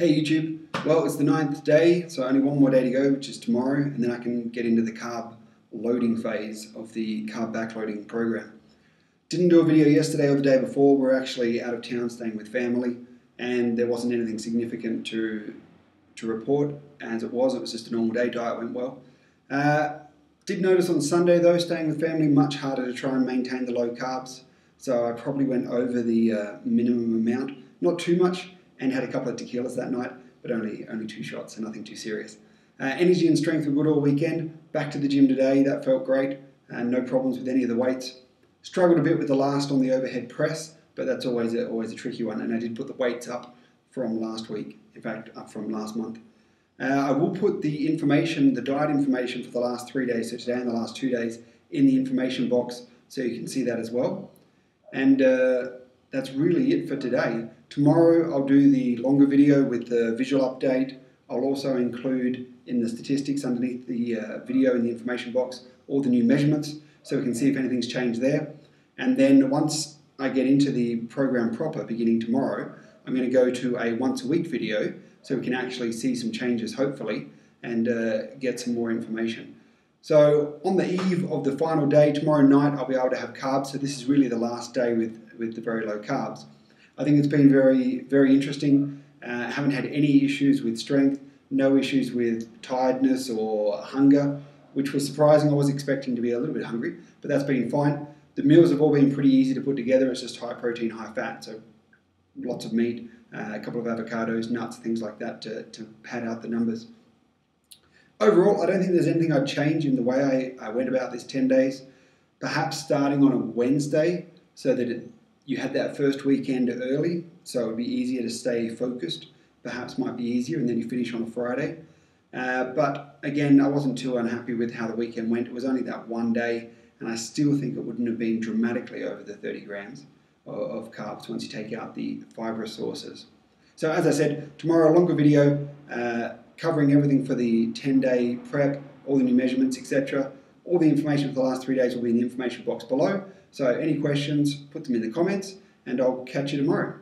Hey YouTube, well it's the 9th day, so only one more day to go, which is tomorrow, and then I can get into the carb loading phase of the carb backloading program. Didn't do a video yesterday or the day before. We're actually out of town staying with family, and there wasn't anything significant to report. As it was just a normal day. Diet went well. Did notice on Sunday though, staying with family, much harder to try and maintain the low carbs, so I probably went over the minimum amount, not too much, and had a couple of tequilas that night, but only 2 shots, so nothing too serious. Energy and strength were good all weekend. Back to the gym today, that felt great, and no problems with any of the weights. Struggled a bit with the last on the overhead press, but that's always a tricky one, and I did put the weights up from last week, in fact up from last month. I will put the information, the diet information for the last 3 days, so today and the last 2 days, in the information box, so you can see that as well. And that's really it for today. Tomorrow I'll do the longer video with the visual update. I'll also include in the statistics underneath the video in the information box all the new measurements, so we can see if anything's changed there. And then once I get into the program proper, beginning tomorrow, I'm going to go to a once a week video so we can actually see some changes hopefully and get some more information. So on the eve of the final day, tomorrow night, I'll be able to have carbs. So this is really the last day with the very low carbs. I think it's been very, very interesting. Haven't had any issues with strength, no issues with tiredness or hunger, which was surprising. I was expecting to be a little bit hungry, but that's been fine. The meals have all been pretty easy to put together. It's just high protein, high fat, so lots of meat, a couple of avocados, nuts, things like that to pad out the numbers. Overall, I don't think there's anything I'd change in the way I went about this 10 days. Perhaps starting on a Wednesday so that you had that first weekend early, so it would be easier to stay focused. Perhaps might be easier, and then you finish on a Friday. But again, I wasn't too unhappy with how the weekend went. It was only that one day, and I still think it wouldn't have been dramatically over the 30 grams of carbs once you take out the fibrous sources. So as I said, tomorrow a longer video covering everything for the 10-day prep, all the new measurements, etc. All the information for the last 3 days will be in the information box below. So any questions, put them in the comments, and I'll catch you tomorrow.